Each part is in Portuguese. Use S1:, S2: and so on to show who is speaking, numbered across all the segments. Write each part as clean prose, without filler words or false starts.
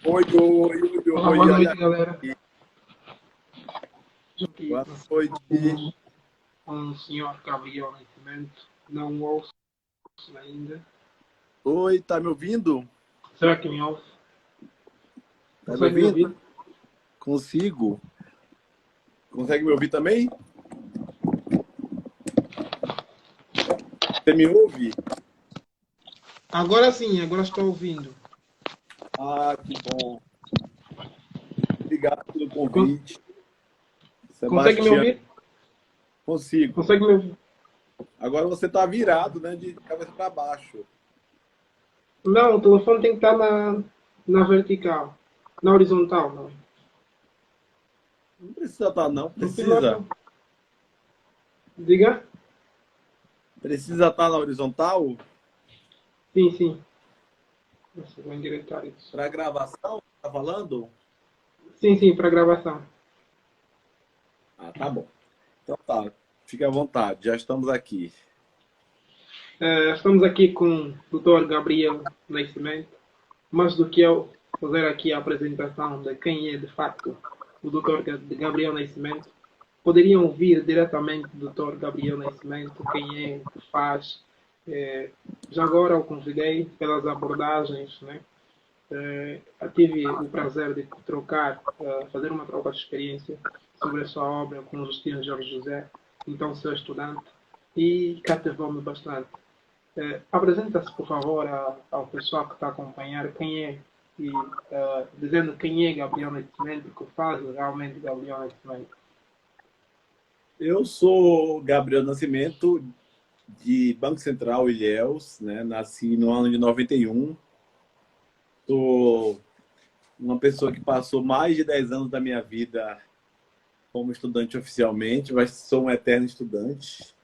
S1: Oi, oi, oi,
S2: Olá,
S1: oi,
S2: boa
S1: olha
S2: noite, galera.
S1: aqui.
S2: Estou aqui
S1: Boa noite.
S2: com o senhor Gabriel Nascimento. Não ouço ainda.
S1: Oi, tá me ouvindo?
S2: Será que me ouve?
S1: Tá me
S2: Consegue me
S1: ouvindo?
S2: ouvir?
S1: Consigo. Consegue me ouvir também? Você me ouve?
S2: Agora sim, agora estou ouvindo.
S1: Ah, que bom. Obrigado pelo
S2: Con-
S1: convite.
S2: Consegue me
S1: Sebastião,
S2: ouvir?
S1: consigo.
S2: Consegue me ouvir?
S1: Agora você tá virado, né, de cabeça para baixo.
S2: Não, o telefone tem que estar na vertical. Na horizontal, não.
S1: Não precisa estar, não.
S2: No final,
S1: Precisa.
S2: não. Diga?
S1: Precisa estar na horizontal
S2: Sim, sim. Nossa, vou endireitar isso.
S1: para gravação, tá falando?
S2: Sim, sim, para gravação.
S1: Ah, tá bom. Então tá. Fique à vontade. Já estamos aqui.
S2: Estamos aqui com o Dr. Gabriel Nascimento. Mais do que eu fazer aqui a apresentação de quem é de facto o Dr. Gabriel Nascimento, poderiam ouvir diretamente do Dr. Gabriel Nascimento, quem é, o que faz. Eh, Já agora o convidei pelas abordagens, né? Tive o prazer de trocar, fazer uma troca de experiência sobre a sua obra com o Justino Jorge José, então seu estudante, e cativou-me bastante. Apresenta-se, por favor, ao pessoal que está a acompanhar quem é e dizendo quem é Gabriel Nascimento, o que faz realmente Gabriel Nascimento.
S1: Eu sou Gabriel Nascimento, de Banco Central, Ilhéus, né? Nasci no ano de 91. Sou uma pessoa que passou mais de 10 anos da minha vida como estudante oficialmente, mas sou um eterno estudante.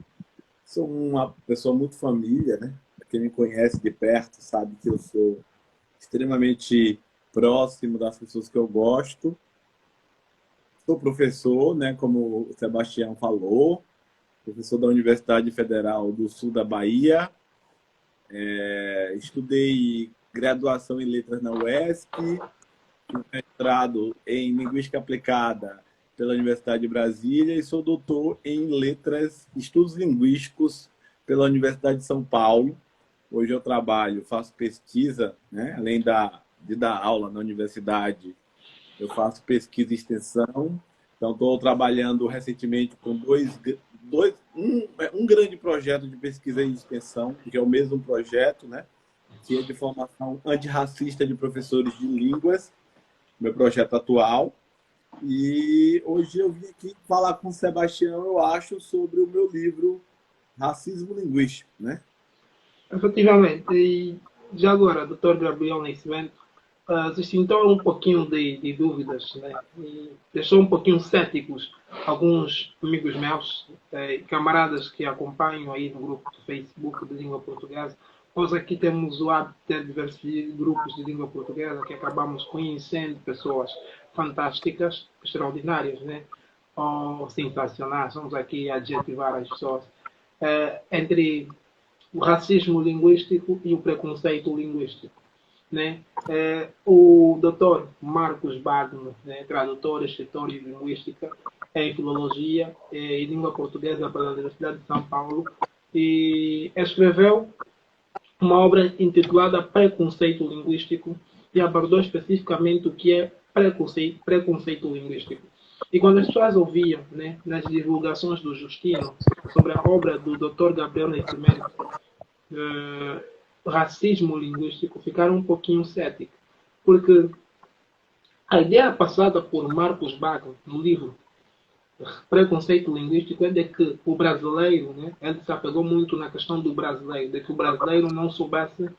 S1: Sou uma pessoa muito família, né? Quem me conhece de perto sabe que eu sou extremamente próximo das pessoas que eu gosto. Sou professor, né? Como o Sebastião falou, professor da Universidade Federal do Sul da Bahia. Estudei graduação em letras na UESC, mestrado em linguística aplicada pela Universidade de Brasília e sou doutor em letras, estudos linguísticos pela Universidade de São Paulo. Hoje eu trabalho, faço pesquisa, né? Além de dar aula na universidade, eu faço pesquisa e extensão. Então, estou trabalhando recentemente com um grande projeto de pesquisa e extensão, que é o mesmo projeto, né? Que é de formação antirracista de professores de línguas, meu projeto atual. E hoje eu vim aqui falar com o Sebastião, eu acho, sobre o meu livro Racismo Linguístico, né?
S2: Efetivamente, e já agora, Dr. Gabriel Nascimento suscitou um pouquinho de dúvidas, né? E deixou um pouquinho céticos alguns amigos meus, camaradas que acompanham aí no grupo do Facebook de língua portuguesa. Nós aqui temos o hábito de ter diversos grupos de língua portuguesa que acabamos conhecendo pessoas fantásticas, extraordinárias, né? Ou sensacionais. Vamos aqui adjetivar as pessoas. Entre o racismo linguístico e o preconceito linguístico. Né? O Dr. Marcos Bagno, né, tradutor, escritor de linguística em filologia e língua portuguesa pela Universidade de São Paulo, e escreveu uma obra intitulada Preconceito Linguístico e abordou especificamente o que é preconceito linguístico. E quando as pessoas ouviam, né, nas divulgações do Justino sobre a obra do Dr. Gabriel Nascimento, eh, racismo linguístico, ficaram um pouquinho céticos. Porque a ideia passada por Marcos Bagno no livro Preconceito Linguístico é de que o brasileiro, né, ele se apegou muito na questão do brasileiro, de que o brasileiro não soubesse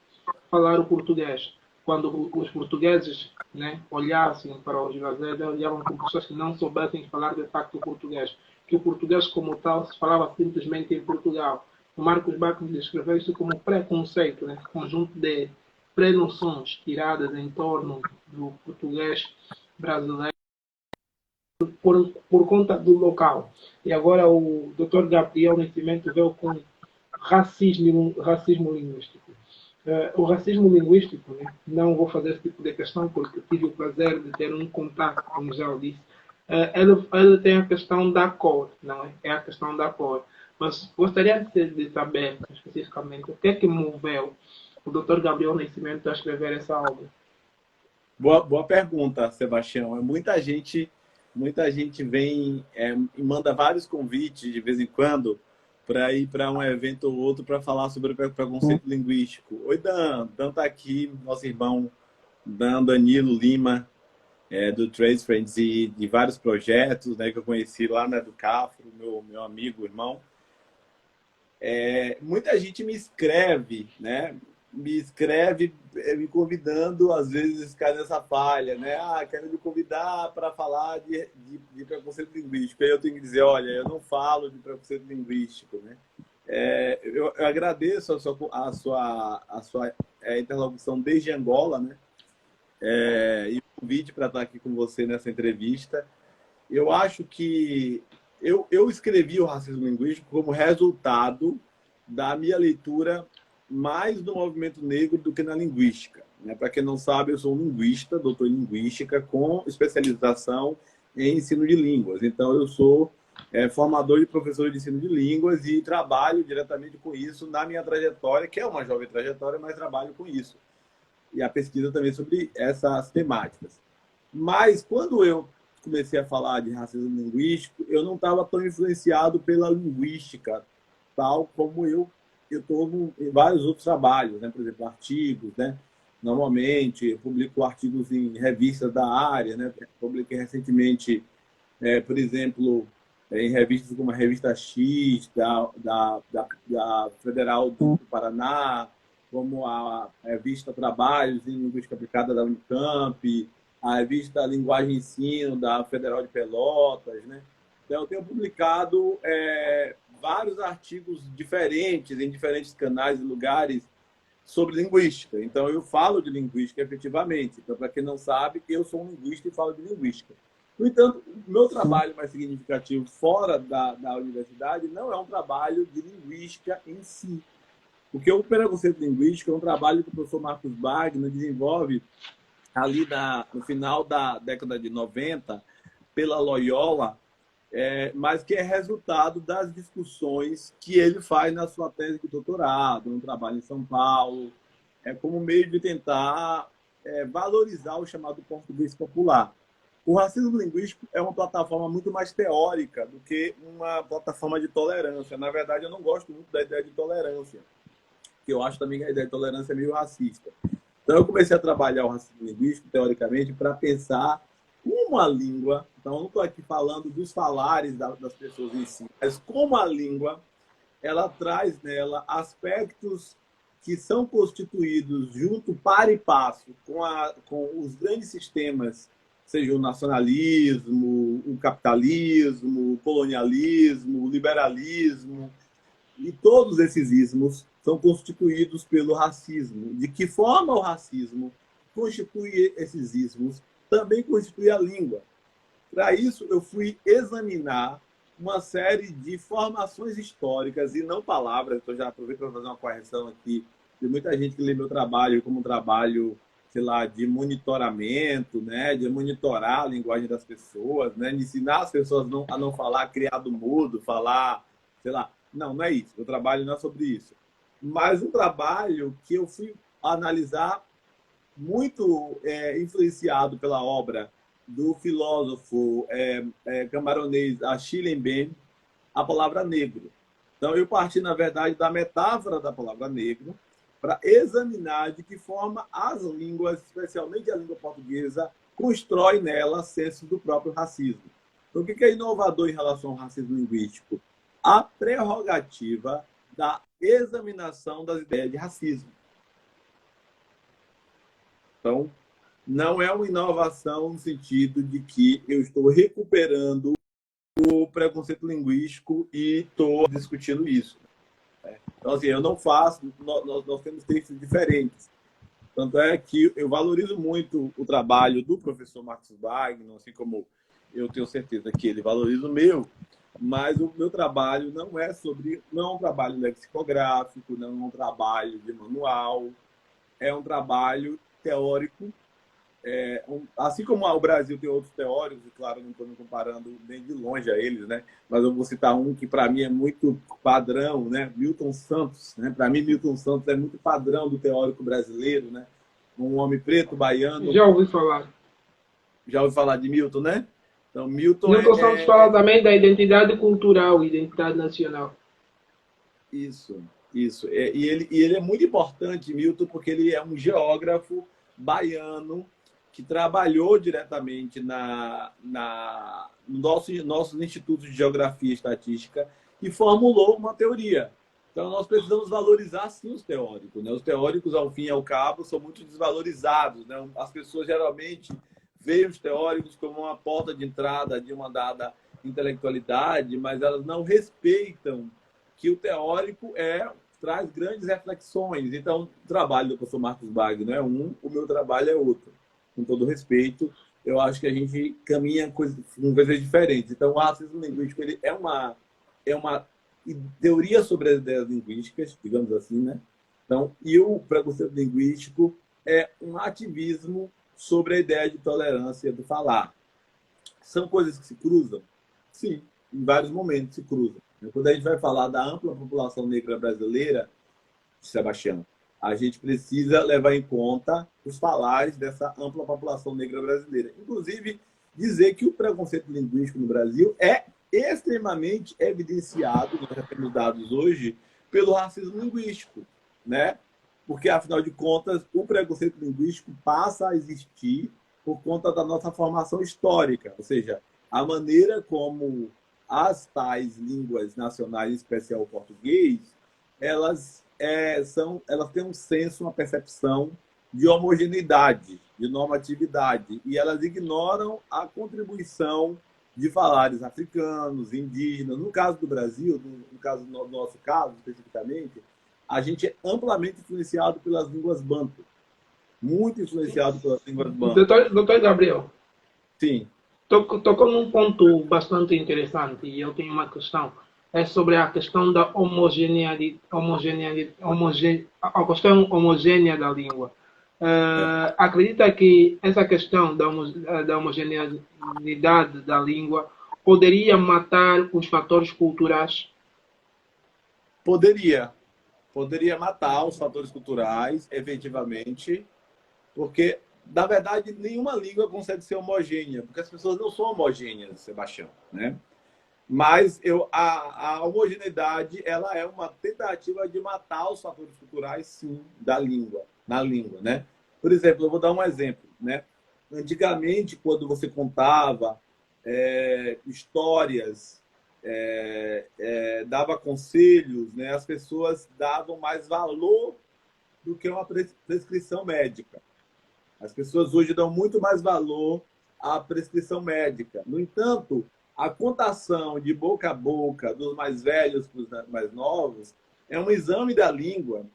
S2: falar o português. Quando os portugueses, né, olhassem para os brasileiros, olhavam como pessoas que não soubessem falar de facto o português. Que o português como tal se falava simplesmente em Portugal. O Marcos Bacchus descreveu isso como preconceito, né, conjunto de prenoções tiradas em torno do português brasileiro por conta do local. E agora o Dr. Gabriel Nascimento veio com racismo linguístico. o racismo linguístico, né? Não vou fazer esse tipo de questão porque tive o prazer de ter um contato, como já o disse. Ele tem a questão da cor, não é? É a questão da cor. Mas gostaria de saber especificamente o que é que moveu o Dr. Gabriel Nascimento a escrever essa obra.
S1: Boa pergunta, Sebastião. Muita gente vem e manda vários convites de vez em quando para ir para um evento ou outro para falar sobre o preconceito linguístico. Oi, Dan. Dan está aqui, nosso irmão Dan Danilo Lima, do Trades Friends e de vários projetos, né, que eu conheci lá na Educafro, meu amigo, irmão. Muita gente me escreve, né? Me escreve me convidando, às vezes cai nessa falha, né? Ah, quero me convidar para falar de preconceito linguístico. Aí eu tenho que dizer, olha, eu não falo de preconceito linguístico, né? Eu agradeço a sua interlocução desde Angola, né? E o convite para estar aqui com você nessa entrevista. Eu acho que eu escrevi o racismo linguístico como resultado da minha leitura mais do movimento negro do que na linguística, né? Para quem não sabe, eu sou um linguista, doutor em linguística, com especialização em ensino de línguas. Então, eu sou formador e professor de ensino de línguas e trabalho diretamente com isso na minha trajetória, que é uma jovem trajetória, mas trabalho com isso. E a pesquisa também sobre essas temáticas. Mas, quando eu comecei a falar de racismo linguístico, eu não estava tão influenciado pela linguística, tal como eu estou em vários outros trabalhos, né? Por exemplo, artigos, né? Normalmente, eu publico artigos em revistas da área, né? Publiquei recentemente, por exemplo, em revistas como a Revista X, da Federal do Paraná, como a revista Trabalhos em Linguística Aplicada da Unicamp, a revista Linguagem e Ensino da Federal de Pelotas, né? Então, eu tenho publicado vários artigos diferentes, em diferentes canais e lugares, sobre linguística. Então, eu falo de linguística efetivamente. Então, para quem não sabe, eu sou um linguista e falo de linguística. No entanto, o meu trabalho mais significativo fora da universidade não é um trabalho de linguística em si. Porque o preconceito linguístico é um trabalho que o professor Marcos Wagner desenvolve ali no final da década de 90, pela Loyola, mas que é resultado das discussões que ele faz na sua tese de doutorado, no trabalho em São Paulo, como meio de tentar valorizar o chamado português popular. O racismo linguístico é uma plataforma muito mais teórica do que uma plataforma de tolerância. Na verdade, eu não gosto muito da ideia de tolerância, porque eu acho também que a ideia de tolerância é meio racista. Então, eu comecei a trabalhar o racismo linguístico, teoricamente, para pensar uma língua. Então, eu não estou aqui falando dos falares das pessoas em si, mas como a língua ela traz nela aspectos que são constituídos junto, par e passo, com os grandes sistemas, seja o nacionalismo, o capitalismo, o colonialismo, o liberalismo, e todos esses ismos são constituídos pelo racismo. De que forma o racismo constitui esses ismos? Também constitui a língua. Para isso, eu fui examinar uma série de formações históricas e não palavras. Então, já aproveito para fazer uma correção aqui. Tem muita gente que lê meu trabalho como um trabalho, sei lá, de monitoramento, né? De monitorar a linguagem das pessoas, né? De ensinar as pessoas a não falar criado mudo, falar, sei lá. Não, não é isso. O trabalho não é sobre isso. Mas um trabalho que eu fui analisar muito influenciado pela obra do filósofo camaronês Achille Mbembe, a palavra negro. Então, eu parti, na verdade, da metáfora da palavra negro para examinar de que forma as línguas, especialmente a língua portuguesa, constrói nela senso do próprio racismo. Então, o que é inovador em relação ao racismo linguístico? A prerrogativa da examinação das ideias de racismo. Então, não é uma inovação no sentido de que eu estou recuperando o preconceito linguístico e estou discutindo isso. Então, assim, eu não faço, nós temos textos diferentes. Tanto é que eu valorizo muito o trabalho do professor Marcos Wagner, assim como eu tenho certeza que ele valoriza o meu, mas o meu trabalho não é um trabalho lexicográfico, não é um trabalho de manual, é um trabalho teórico. Assim como o Brasil tem outros teóricos, e claro, não estou me comparando nem de longe a eles, né? Mas eu vou citar um que para mim é muito padrão, né? Milton Santos, né? Para mim, Milton Santos é muito padrão do teórico brasileiro, né? Um homem preto, baiano.
S2: Já ouvi falar.
S1: Já ouviu falar de Milton, né? Então, Milton
S2: Milton Santos fala também da identidade cultural, identidade nacional.
S1: Isso, isso. E ele é muito importante, Milton, porque ele é um geógrafo baiano que trabalhou diretamente nossos institutos de geografia e estatística e formulou uma teoria. Então, nós precisamos valorizar, sim, os teóricos. Né? Os teóricos, ao fim e ao cabo, são muito desvalorizados. Né? As pessoas, geralmente, veem os teóricos como uma porta de entrada de uma dada intelectualidade, mas elas não respeitam que o teórico traz grandes reflexões. Então, o trabalho do professor Marcos Wagner é um, o meu trabalho é outro. Com todo respeito, eu acho que a gente caminha com coisas diferentes. Então, o racismo linguístico ele é uma teoria sobre as ideias linguísticas, digamos assim, né? Então, e o preconceito linguístico é um ativismo sobre a ideia de tolerância do falar. São coisas que se cruzam? Sim, em vários momentos se cruzam. Quando a gente vai falar da ampla população negra brasileira, Sebastião, a gente precisa levar em conta os falares dessa ampla população negra brasileira. Inclusive, dizer que o preconceito linguístico no Brasil é extremamente evidenciado, nós já temos dados hoje, pelo racismo linguístico, né? Porque, afinal de contas, o preconceito linguístico passa a existir por conta da nossa formação histórica, ou seja, a maneira como as tais línguas nacionais, em especial o português, elas têm um senso, uma percepção de homogeneidade, de normatividade, e elas ignoram a contribuição de falares africanos, indígenas. No caso do Brasil, no nosso caso especificamente, a gente é amplamente influenciado pelas línguas banto, muito influenciado pelas línguas banto.
S2: Doutor Gabriel,
S1: Sim.
S2: Tocou num ponto bastante interessante e eu tenho uma questão. É sobre a questão da a questão homogênea da língua. Acredita que essa questão da homogeneidade da língua poderia matar os fatores culturais?
S1: Poderia matar os fatores culturais, efetivamente, porque, na verdade, nenhuma língua consegue ser homogênea, porque as pessoas não são homogêneas, Sebastião, né? Mas a homogeneidade ela é uma tentativa de matar os fatores culturais, sim, na língua, né? Por exemplo, eu vou dar um exemplo, né? Antigamente, quando você contava histórias, dava conselhos, né? As pessoas davam mais valor do que uma prescrição médica. As pessoas hoje dão muito mais valor à prescrição médica. No entanto, a contação de boca a boca dos mais velhos para os mais novos é um exame da língua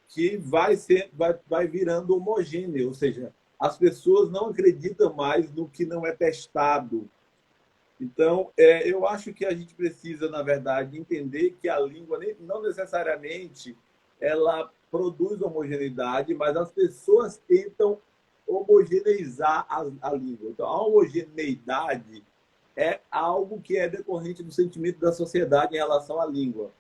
S1: que vai virando homogêneo, ou seja, as pessoas não acreditam mais no que não é testado. Então, eu acho que a gente precisa, na verdade, entender que a língua não necessariamente ela produz homogeneidade, mas as pessoas tentam homogeneizar a língua. Então, a homogeneidade é algo que é decorrente do sentimento da sociedade em relação à língua.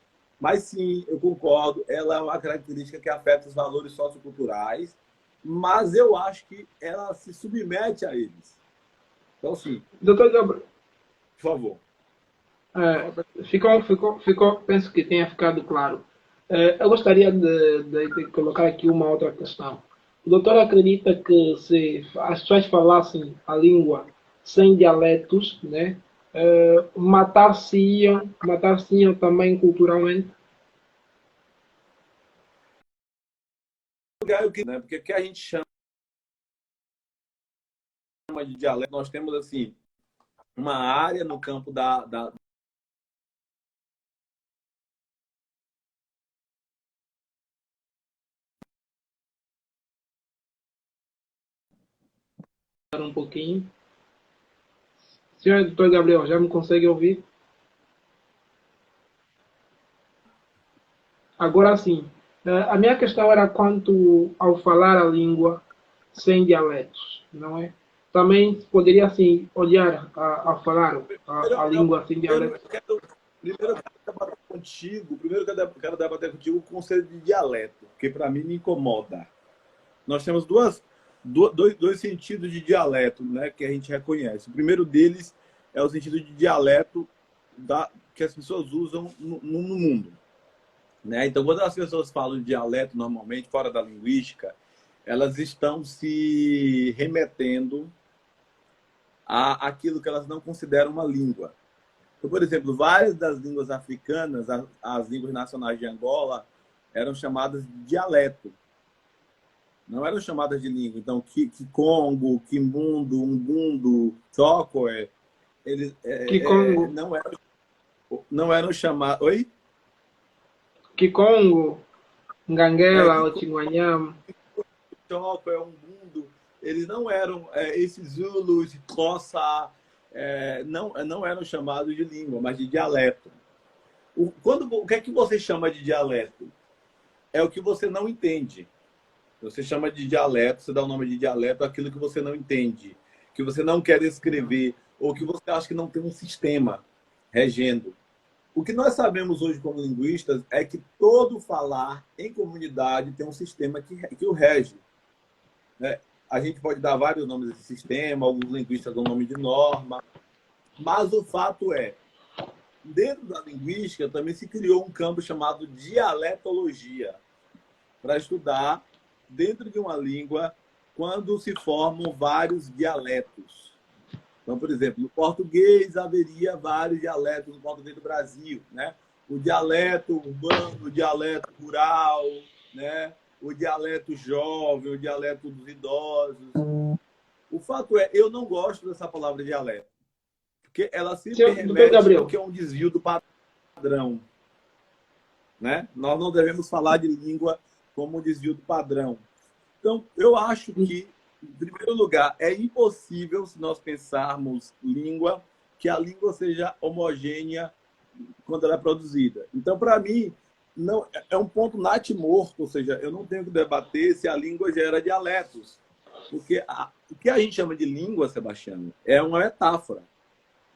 S1: Mas sim, eu concordo, ela é uma característica que afeta os valores socioculturais, mas eu acho que ela se submete a eles. Então, sim,
S2: Doutor Gabriel,
S1: por favor.
S2: penso que tenha ficado claro. Eu gostaria de colocar aqui uma outra questão. O doutor acredita que se as pessoas falassem a língua sem dialetos, né, matar-se-iam também culturalmente?
S1: Né? Porque o que a gente chama de dialeto, nós temos assim uma área no campo da
S2: Um pouquinho. Senhor doutor Gabriel, já me consegue ouvir? Agora sim. A minha questão era quanto ao falar a língua sem dialetos, não é? Também poderia, assim, olhar a falar a língua sem
S1: Primeiro,
S2: dialetos.
S1: eu quero debater contigo, primeiro eu quero debater contigo o conceito de dialeto, porque para mim me incomoda. Nós temos dois sentidos de dialeto, né, que a gente reconhece. O primeiro deles é o sentido de dialeto que as pessoas usam no mundo. Né? Então, quando as pessoas falam de dialeto, normalmente, fora da linguística, elas estão se remetendo àquilo que elas não consideram uma língua. Então, por exemplo, várias das línguas africanas, as línguas nacionais de Angola, eram chamadas de dialeto. Não eram chamadas de língua. Então, Kikongo, Kimbundo, Umbundo, Chokwe, eles
S2: Kikongo,
S1: não eram chamados... Oi?
S2: Kikongo, Nganguela, Otinguanyama.
S1: Chokwe, Umbundo, eles não eram... esses Zulus, Xhosa, não eram chamados de língua, mas de dialeto. O que é que você chama de dialeto? É o que você não entende. Você chama de dialeto, você dá o nome de dialeto àquilo que você não entende, que você não quer escrever, ou que você acha que não tem um sistema regendo. O que nós sabemos hoje como linguistas é que todo falar em comunidade tem um sistema que o rege. Né? A gente pode dar vários nomes desse sistema, alguns linguistas dão nome de norma, mas o fato é, dentro da linguística também se criou um campo chamado dialetologia, para estudar dentro de uma língua quando se formam vários dialetos. Então, por exemplo, no português haveria vários dialetos no português do Brasil, né? O dialeto urbano, o dialeto rural, né? O dialeto jovem, o dialeto dos idosos. O fato é, eu não gosto dessa palavra dialeto, porque ela sempre remete ao que é um desvio do padrão. Né? Nós não devemos falar de língua como um desvio do padrão. Então, eu acho que, em primeiro lugar, é impossível, se nós pensarmos língua, que a língua seja homogênea quando ela é produzida. Então, para mim, não, é um ponto natimorto, ou seja, eu não tenho que debater se a língua gera dialetos. Porque o que a gente chama de língua, Sebastião, é uma metáfora.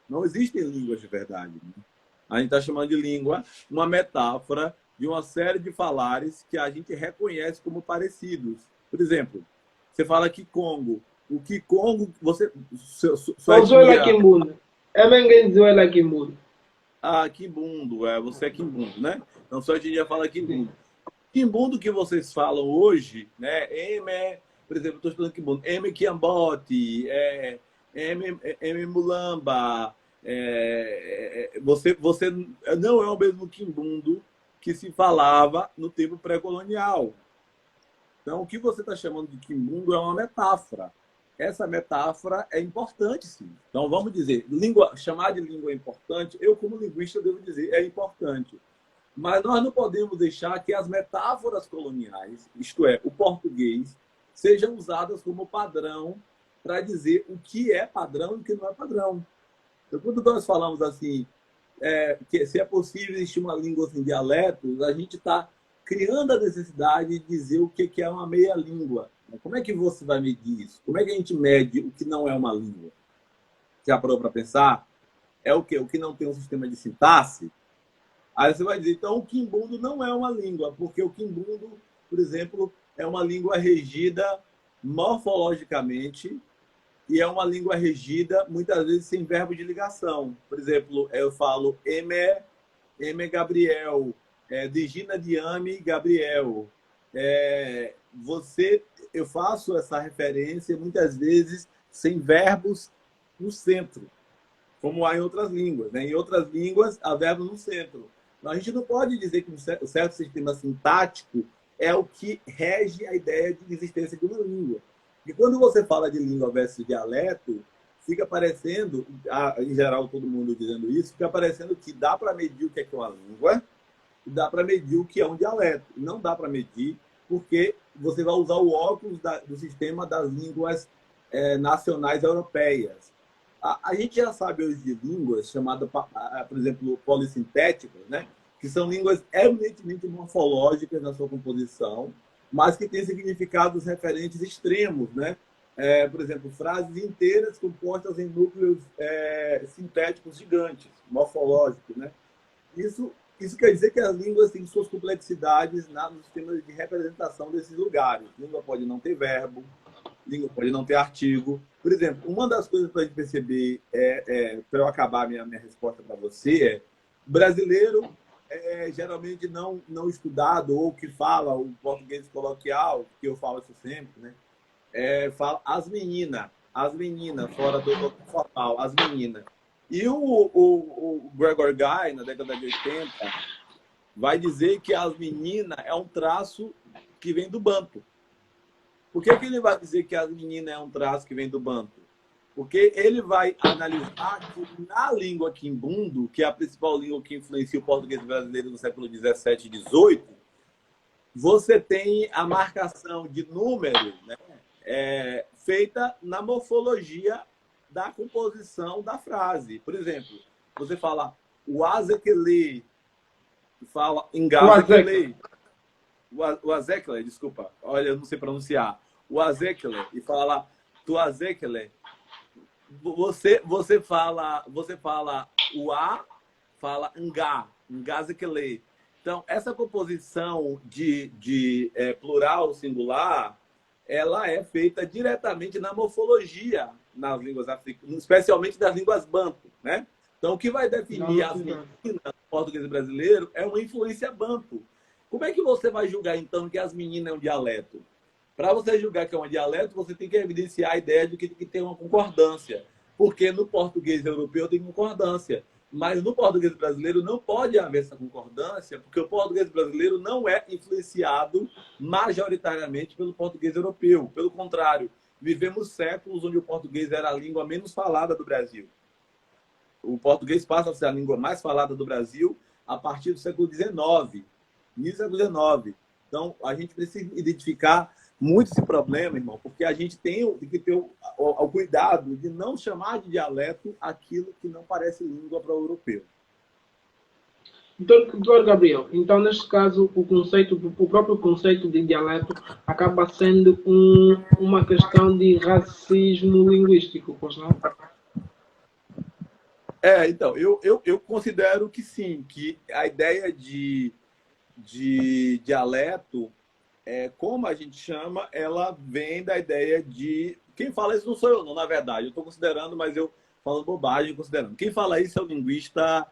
S1: Não existem línguas de verdade. Né? A gente está chamando de língua uma metáfora de uma série de falares que a gente reconhece como parecidos. Por exemplo, você fala Kikongo. O Kikongo, você...
S2: Zoela Kimbundo. É ninguém Zoela Kimbundo.
S1: Ah, Kimbundo. Você é Kimbundo, né? Então, só a gente já fala Kimbundo. Kimbundo que vocês falam hoje, né? Por exemplo, eu estou estudando Kimbundo. Kiambote, Mulamba... você não é o mesmo Kimbundo que se falava no tempo pré-colonial. Então, o que você está chamando de Kimbundo é uma metáfora. Essa metáfora é importante, sim. Então, vamos dizer, chamar de língua é importante, eu, como linguista, devo dizer, é importante. Mas nós não podemos deixar que as metáforas coloniais, isto é, o português, sejam usadas como padrão para dizer o que é padrão e o que não é padrão. Então, quando nós falamos assim, que se é possível existir uma língua sem dialetos, a gente está criando a necessidade de dizer o que é uma meia-língua. Como é que você vai medir isso? Como é que a gente mede o que não é uma língua? Já parou para pensar? É o quê? O que não tem um sistema de sintaxe? Aí você vai dizer, então, o Kimbundo não é uma língua, porque o Kimbundo, por exemplo, é uma língua regida morfologicamente e é uma língua regida, muitas vezes, sem verbo de ligação. Por exemplo, eu falo M Gabriel, Digina Diame Gabriel. Eu faço essa referência, muitas vezes, sem verbos no centro, como há em outras línguas. Né? Em outras línguas, há verbos no centro. Então, a gente não pode dizer que um certo sistema sintático é o que rege a ideia de existência de uma língua. E quando você fala de língua versus dialeto, fica parecendo, em geral todo mundo dizendo isso, fica parecendo que dá para medir o que é uma língua e dá para medir o que é um dialeto. E não dá para medir porque você vai usar o óculos do sistema das línguas nacionais europeias. A gente já sabe hoje de línguas chamadas, por exemplo, polissintéticas, né? que são línguas eminentemente morfológicas na sua composição, mas que têm significados referentes extremos, né? Por exemplo, frases inteiras compostas em núcleos sintéticos gigantes, morfológicos, né? Isso quer dizer que as línguas têm suas complexidades nos sistemas de representação desses lugares. A língua pode não ter verbo, a língua pode não ter artigo. Por exemplo, uma das coisas para a gente perceber, para eu acabar minha resposta para você, o brasileiro geralmente não estudado ou que fala o português coloquial, que eu falo isso sempre, né? Fala as meninas, fora do formal, as meninas. E o Gregor Guy, na década de 80, vai dizer que as meninas é um traço que vem do Banto. Por que ele vai dizer que as meninas é um traço que vem do Banto? Porque ele vai analisar que na língua quimbundo, que é a principal língua que influencia o português brasileiro no século 17 e 18, você tem a marcação de número, né, feita na morfologia da composição da frase. Por exemplo, você fala o azekele, fala engazekele, o azekele, desculpa, olha, eu não sei pronunciar, o azekele, e fala tu azekele. Você fala o a, fala engazekele. Então, essa composição de plural singular, ela é feita diretamente na morfologia nas línguas africanas, especialmente das línguas banto, né? Então, o que vai definir as meninas no português brasileiro é uma influência banto. Como é que você vai julgar, então, que as meninas é um dialeto? Para você julgar que é um dialeto, você tem que evidenciar a ideia de que tem uma concordância. Porque no português europeu tem concordância. Mas no português brasileiro não pode haver essa concordância, porque o português brasileiro não é influenciado majoritariamente pelo português europeu. Pelo contrário, vivemos séculos onde o português era a língua menos falada do Brasil. O português passa a ser a língua mais falada do Brasil a partir do século XIX, início do século XIX. Então, a gente precisa identificar muito esse problema, irmão, porque a gente tem que ter o cuidado de não chamar de dialeto aquilo que não parece língua para o europeu.
S2: Então, doutor Gabriel, então neste caso o próprio conceito de dialeto acaba sendo uma questão de racismo linguístico, pois não?
S1: Então, eu considero que sim, que a ideia de dialeto, como a gente chama, ela vem da ideia de... Quem fala isso não sou eu, não, na verdade. Eu estou considerando, mas eu falo bobagem considerando. Quem fala isso é o linguista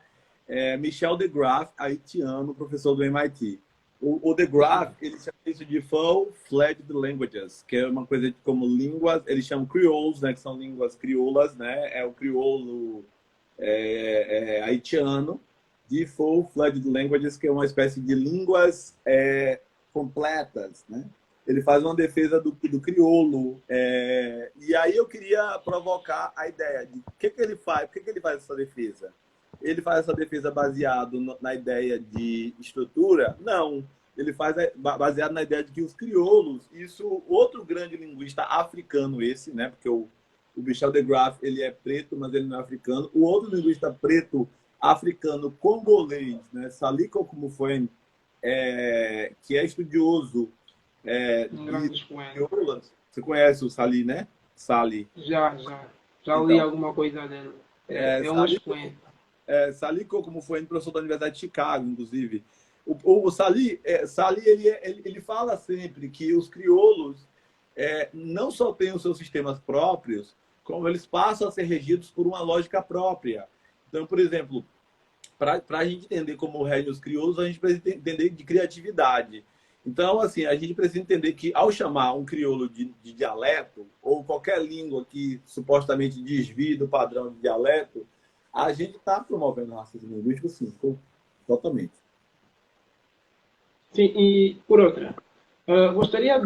S1: Michel de Graaf, haitiano, professor do MIT. O de Graaf, ele chama isso de full-fledged languages, que é uma coisa como línguas, eles chamam crioulos, né, que são línguas crioulas, né, é o crioulo haitiano, de full-fledged languages, que é uma espécie de línguas completas, né? Ele faz uma defesa do crioulo. E aí eu queria provocar a ideia de o que ele faz, por que ele faz essa defesa? Ele faz essa defesa baseado na ideia de estrutura? Não. Ele faz baseado na ideia de que os crioulos, isso, outro grande linguista africano esse, né? Porque o Michel de Graaf, ele é preto, mas ele não é africano. O outro linguista preto africano congolês, né? Saliko Kumufoen, que é estudioso de crioulas. Você conhece o Sali, né? Sali.
S2: Já li alguma coisa dele. É um expoente.
S1: Saliko Kumufoen, professor da Universidade de Chicago, inclusive. O Sali ele fala sempre que os crioulos não só têm os seus sistemas próprios, como eles passam a ser regidos por uma lógica própria. Então, por exemplo, para a gente entender como regem os crioulos, a gente precisa entender de criatividade. Então, assim, a gente precisa entender que, ao chamar um crioulo de dialeto, ou qualquer língua que supostamente desvie do padrão de dialeto, a gente está promovendo o racismo linguístico, sim, totalmente.
S2: Sim, e por outra, gostaria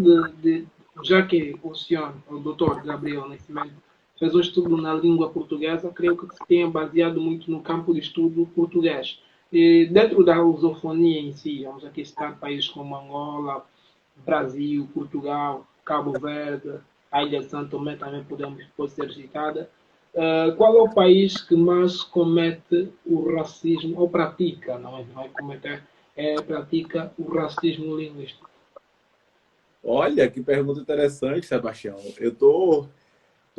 S2: já que o senhor, o doutor Gabriel Nascimento, fez um estudo na língua portuguesa, creio que se tenha baseado muito no campo de estudo português. E dentro da lusofonia em si, vamos aqui citar países como Angola, Brasil, Portugal, Cabo Verde, a Ilha de Santo Tomé também pode ser citada. qual é o país que mais comete o racismo, ou pratica, não é cometer, pratica o racismo linguístico?
S1: Olha, que pergunta interessante, Sebastião. Eu tô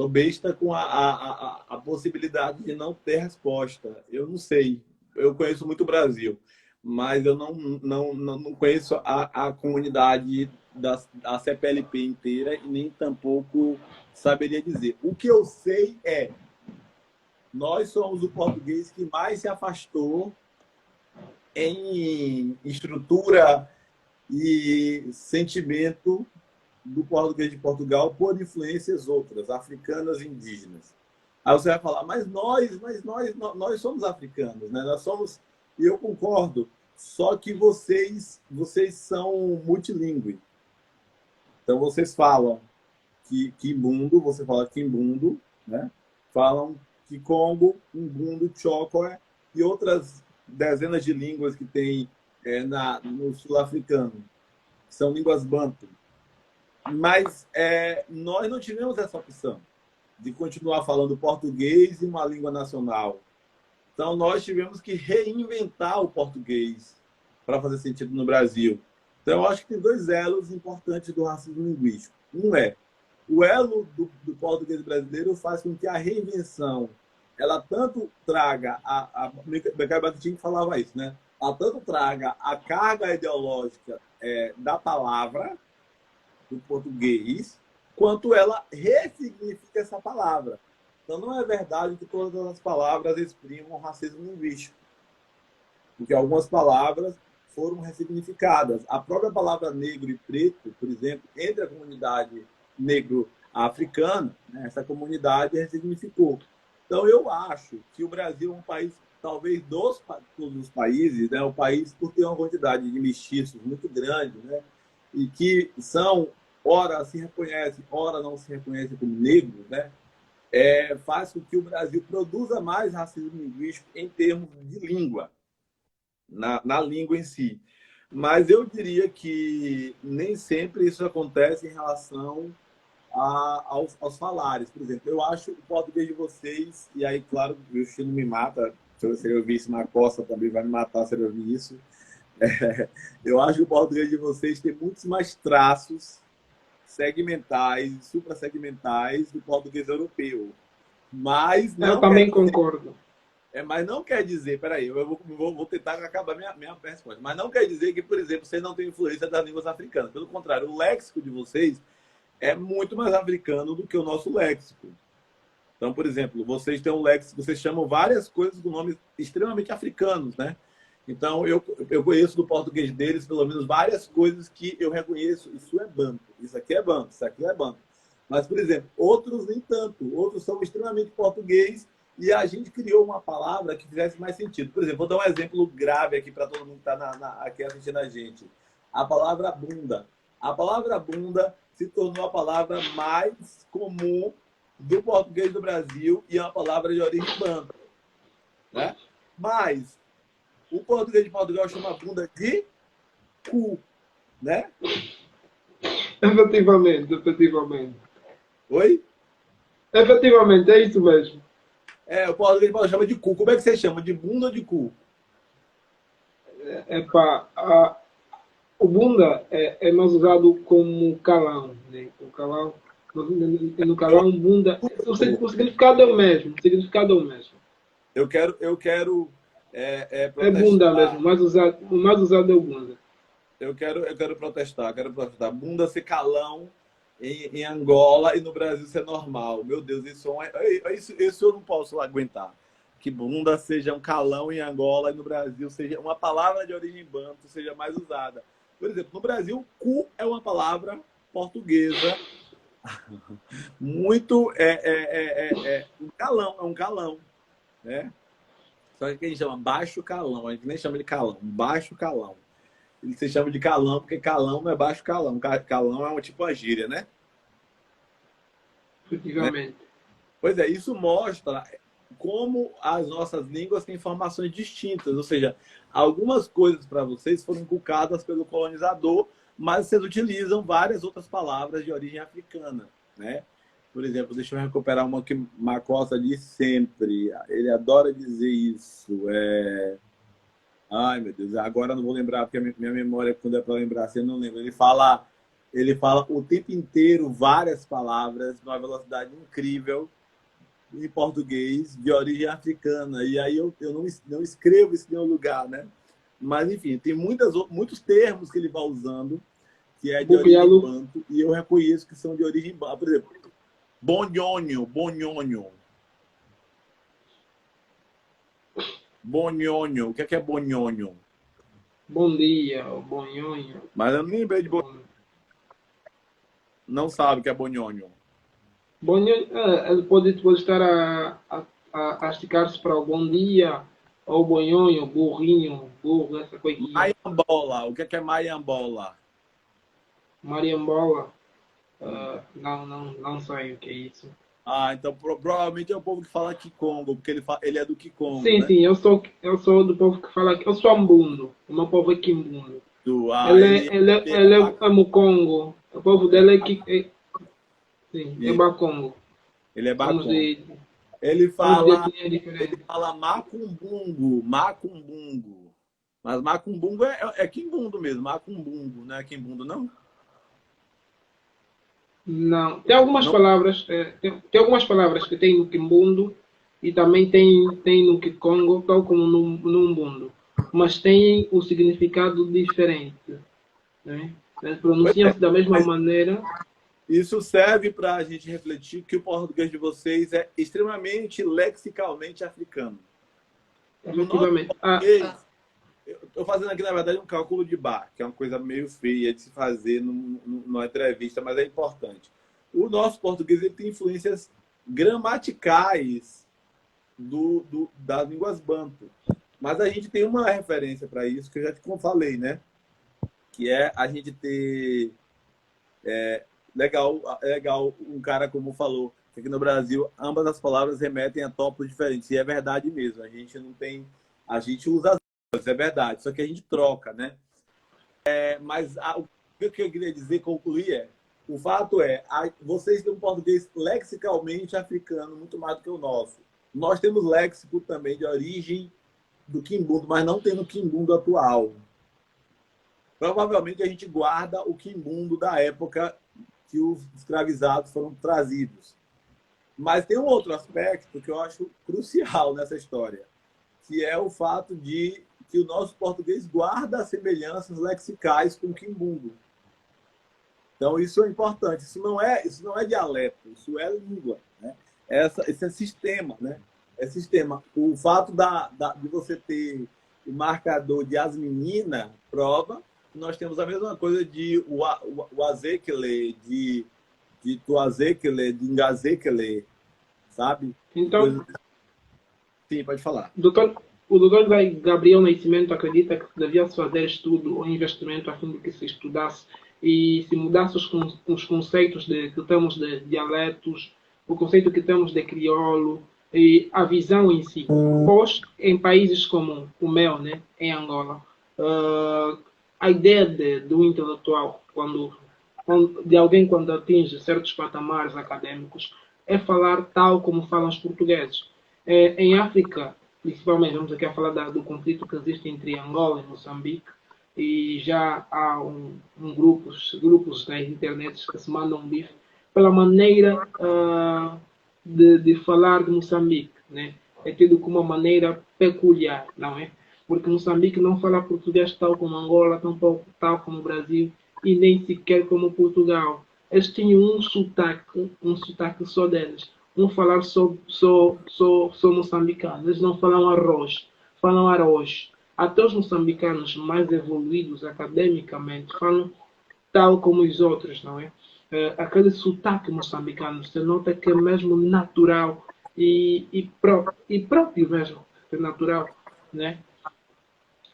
S1: besta com a possibilidade de não ter resposta. Eu não sei. Eu conheço muito o Brasil, mas eu não conheço a comunidade da CPLP inteira e nem tampouco saberia dizer. O que eu sei é, nós somos o português que mais se afastou em estrutura e sentimento do português de Portugal por influências outras, africanas e indígenas. Aí você vai falar, nós somos africanos, né? Nós somos, e eu concordo, só que vocês são multilingües. Então vocês falam Quimbundo, você fala Quimbundo, né? Falam Kikongo, Umbundo, Chokwe e outras dezenas de línguas que tem no sul-africano, que são línguas bantu. Mas nós não tivemos essa opção de continuar falando português e uma língua nacional. Então, nós tivemos que reinventar o português para fazer sentido no Brasil. Então, eu acho que tem dois elos importantes do racismo linguístico. Um é o elo do português brasileiro faz com que a reinvenção ela tanto traga Michael Bakhtin falava isso, né? Ela tanto traga a carga ideológica da palavra do português, quanto ela ressignifica essa palavra. Então, não é verdade que todas as palavras exprimam racismo linguístico, porque algumas palavras foram ressignificadas. A própria palavra negro e preto, por exemplo, entre a comunidade negro-africana, né, essa comunidade ressignificou. Então, eu acho que o Brasil é um país, talvez todos os países, né, um país por ter uma quantidade de mestiços muito grande, né, e que são, ora se reconhecem, ora não se reconhecem como negros, né, faz com que o Brasil produza mais racismo linguístico em termos de língua, na língua em si. Mas eu diria que nem sempre isso acontece em relação aos falares. Por exemplo, eu acho o português de vocês, e aí, claro, o meu estilo me mata, se eu ouvir isso na costa também vai me matar se eu ouvir isso. Eu acho que o português de vocês tem muitos mais traços segmentais, suprassegmentais do português europeu. Mas
S2: Eu
S1: não
S2: também concordo.
S1: mas não quer dizer, peraí, eu vou tentar acabar minha resposta. Mas não quer dizer que, por exemplo, vocês não têm influência das línguas africanas. Pelo contrário, o léxico de vocês é muito mais africano do que o nosso léxico. Então, por exemplo, vocês têm um léxico, vocês chamam várias coisas com nomes extremamente africanos, né? Então, eu conheço do português deles, pelo menos, várias coisas que eu reconheço. Isso é banto, isso aqui é banto, isso aqui é banto. Mas, por exemplo, outros nem tanto. Outros são extremamente português e a gente criou uma palavra que fizesse mais sentido. Por exemplo, vou dar um exemplo grave aqui para todo mundo que está aqui assistindo a gente. A palavra bunda. A palavra bunda se tornou a palavra mais comum do português do Brasil e é uma palavra de origem banto, né? Mas o português de Portugal chama bunda de cu, né?
S2: Efetivamente, efetivamente.
S1: Oi?
S2: Efetivamente, é isso mesmo.
S1: O português de Portugal chama de cu. Como é que você chama? De bunda ou de cu?
S2: O bunda é mais usado como calão, né? O calão, no calão, bunda, o significado é o mesmo. O significado é o mesmo.
S1: Eu quero
S2: É bunda mesmo, o mais usado é o bunda.
S1: Eu quero protestar. Bunda ser calão em Angola e no Brasil ser normal. Meu Deus, isso eu não posso aguentar. Que bunda seja um calão em Angola e no Brasil seja uma palavra de origem banto, seja mais usada. Por exemplo, no Brasil, cu é uma palavra portuguesa muito um calão, né? Só que a gente chama baixo calão, a gente nem chama de calão, baixo calão. Ele se chama de calão porque calão não é baixo calão, calão é um tipo uma gíria, né?
S2: Efetivamente.
S1: Pois é, isso mostra como as nossas línguas têm formações distintas, ou seja, algumas coisas para vocês foram inculcadas pelo colonizador, mas vocês utilizam várias outras palavras de origem africana, né? Por exemplo, deixa eu recuperar uma que Macossa diz sempre. Ele adora dizer isso. Ai, meu Deus, agora eu não vou lembrar, porque a minha memória, quando é para lembrar, assim, eu não lembro. Ele fala o tempo inteiro várias palavras, numa velocidade incrível, em português, de origem africana. E aí eu não escrevo isso em nenhum lugar, né? Mas, enfim, tem muitos termos que ele vai usando, que é de origem
S2: Bugialo,
S1: banto, e eu reconheço que são de origem banto. Por exemplo, bonhonho, bonhonho. Bonhonho. O que é bonhonho?
S2: bom dia, ou bonhonho.
S1: Mas eu não lembrei de
S2: Bom...
S1: Não sabe o que é bonhonho.
S2: Bonhonho, ele pode estar a esticar-se para o bom dia, ou bonhonho, burrinho, burro, essa coisinha.
S1: Maiambola. O que é Maiambola?
S2: Mariambola, não sei o que é isso.
S1: Ah, então provavelmente é o povo que fala Kikongo, porque ele é do Kikongo,
S2: Sim,
S1: né?
S2: sim, eu sou do povo que fala que eu sou ambundo. O meu povo é quimbundo.
S1: Ele
S2: Ele é Mukongo. O povo dele sim, é Bakongo.
S1: ele é
S2: Somos
S1: Bakongo.
S2: de,
S1: Ele
S2: somos de
S1: fala,
S2: etnia
S1: ele
S2: diferente.
S1: fala macumbungo, macumbungo. Mas macumbungo é quimbundo mesmo, macumbungo, não é quimbundo, não?
S2: Não, tem algumas
S1: Não,
S2: palavras, tem algumas palavras que tem no quimbundo e também tem no Kikongo, tal como no umbundo. Mas têm o significado diferente. Né? Eles
S1: pois é,
S2: pronunciam-se da mesma
S1: mas
S2: maneira.
S1: isso serve para a gente refletir que o português de vocês é extremamente lexicalmente africano. O nosso
S2: Efetivamente.
S1: português, eu estou fazendo aqui, na verdade, um cálculo de bar, que é uma coisa meio feia de se fazer numa entrevista, mas é importante. O nosso português ele tem influências gramaticais das línguas banto. Mas a gente tem uma referência para isso, que eu já te falei, né? Que é a gente ter. Legal um cara como falou, que aqui no Brasil ambas as palavras remetem a tópicos diferentes. E é verdade mesmo. A gente não tem. A gente usa as duas, é verdade. Só que a gente troca, né? Mas o que eu queria dizer, concluir o fato vocês têm um português lexicalmente africano muito mais do que o nosso. Nós temos léxico também de origem do quimbundo, mas não tem no quimbundo atual. Provavelmente a gente guarda o quimbundo da época que os escravizados foram trazidos. Mas tem um outro aspecto que eu acho crucial nessa história, que é o fato de que o nosso português guarda semelhanças lexicais com o quimbundo. Então, isso é importante. Isso não é dialeto, isso é língua. Né? Esse é sistema. Né? É sistema. O fato de você ter o marcador de as meninas prova que nós temos a mesma coisa de o azekele, de tuazekele, de ngazekele, sabe?
S2: Então,
S1: Sim, pode falar.
S2: o doutor Gabriel Nascimento acredita que devia-se fazer estudo ou investimento a fim de que se estudasse e se mudasse os conceitos que temos de dialetos, o conceito que temos de crioulo e a visão em si. Pois, em países como o meu, né, em Angola, a ideia do intelectual, de alguém quando atinge certos patamares acadêmicos, é falar tal como falam os portugueses. Em África, principalmente, vamos aqui a falar do conflito que existe entre Angola e Moçambique, e já há grupos na internet que se mandam bife pela maneira de falar de Moçambique, né? É tido como uma maneira peculiar, não é? Porque Moçambique não fala português tal como Angola, tampouco tal como o Brasil e nem sequer como Portugal. Eles tinham um sotaque só deles. Um falar só moçambicano. Eles não falam arroz, falam arroz. Até os moçambicanos mais evoluídos academicamente falam tal como os outros, não é? Aquele sotaque moçambicano, você nota que é mesmo natural e próprio mesmo, é natural, né?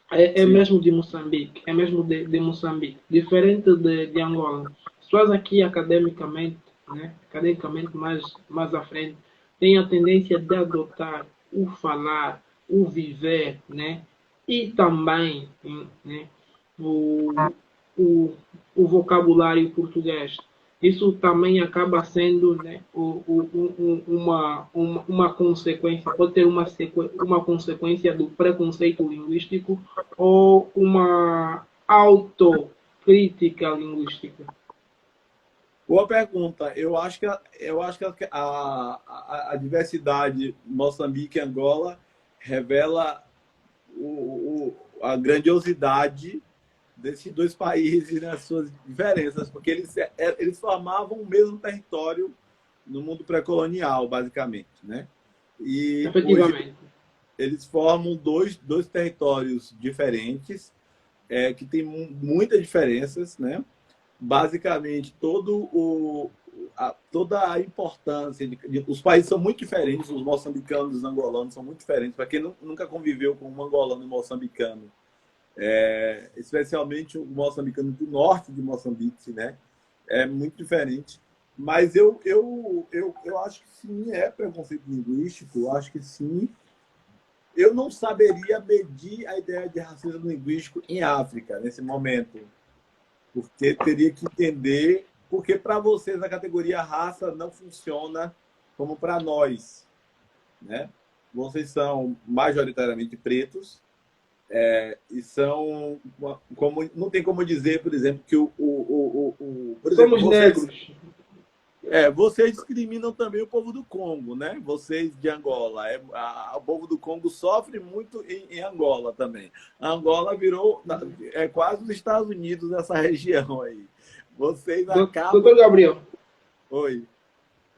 S2: É
S1: Sim.
S2: mesmo de Moçambique, é mesmo de Moçambique, diferente de Angola. Pessoas aqui academicamente, né, academicamente mais à frente, têm a tendência de adotar o falar, o viver, né, e também né, o, o, o vocabulário português. isso também acaba sendo, né, uma consequência, pode ter uma consequência do preconceito linguístico ou uma autocrítica linguística.
S1: Boa pergunta. Eu acho que a diversidade Moçambique e Angola revela a grandiosidade desses dois países nas suas diferenças, porque eles formavam o mesmo território no mundo pré-colonial, basicamente, né? E hoje
S2: Efetivamente.
S1: eles formam dois territórios diferentes, que têm muitas diferenças, né? Basicamente, toda a importância os países são muito diferentes, os moçambicanos e os angolanos são muito diferentes. Para quem nunca conviveu com um angolano e um moçambicano, especialmente o moçambicano do norte de Moçambique, né? É muito diferente. Mas eu acho que sim, é preconceito linguístico, eu acho que sim. Eu não saberia medir a ideia de racismo linguístico em África, nesse momento, porque teria que entender, porque para vocês a categoria raça não funciona como para nós, né? Vocês são majoritariamente pretos, e são como não tem como dizer, por exemplo, que por exemplo,
S2: Somos negros.
S1: vocês discriminam também o povo do Congo, né? Vocês de Angola. O povo do Congo sofre muito em Angola também. A Angola virou quase os Estados Unidos dessa região aí. Vocês acabam.
S2: Doutor Gabriel,
S1: Oi.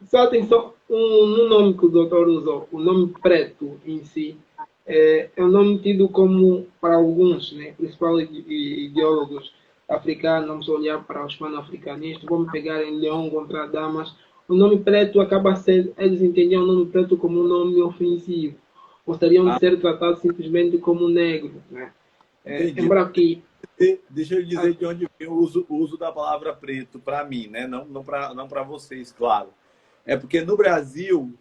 S2: só atenção, no nome que o doutor usou, o nome preto em si, é um nome tido como, para alguns, né, principalmente ideólogos africanos, vamos olhar para os pan-africanistas, vamos pegar em Leão contra Damas, o nome preto acaba sendo, eles entendiam o nome preto como um nome ofensivo, gostariam de
S1: Ah,
S2: ser tratados simplesmente como negro, né?
S1: entendi.
S2: Embora que
S1: Deixa eu dizer de onde vem o uso da palavra preto para mim, né? Não para vocês, claro. É porque no Brasil,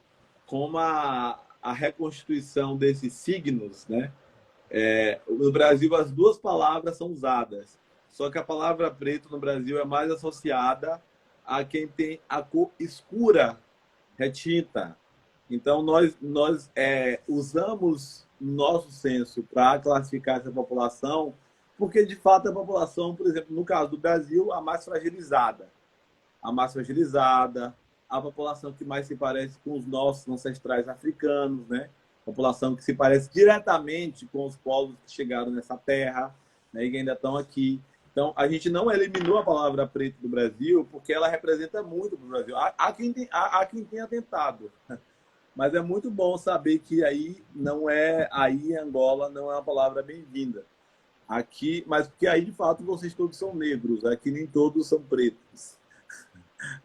S1: como a reconstituição desses signos, né? No Brasil, as duas palavras são usadas. Só que a palavra preto no Brasil é mais associada a quem tem a cor escura, retinta. Então, nós usamos nosso senso para classificar essa população, porque, de fato, a população, por exemplo, no caso do Brasil, a mais fragilizada. A mais fragilizada, a população que mais se parece com os nossos ancestrais africanos, né? População que se parece diretamente com os povos que chegaram nessa terra, né, e que ainda estão aqui. Então, a gente não eliminou a palavra preto do Brasil porque ela representa muito para o Brasil. Há quem tenha tentado, mas é muito bom saber que aí em Angola não é uma palavra bem-vinda. Aqui, mas porque aí de fato vocês todos são negros, aqui nem todos são pretos.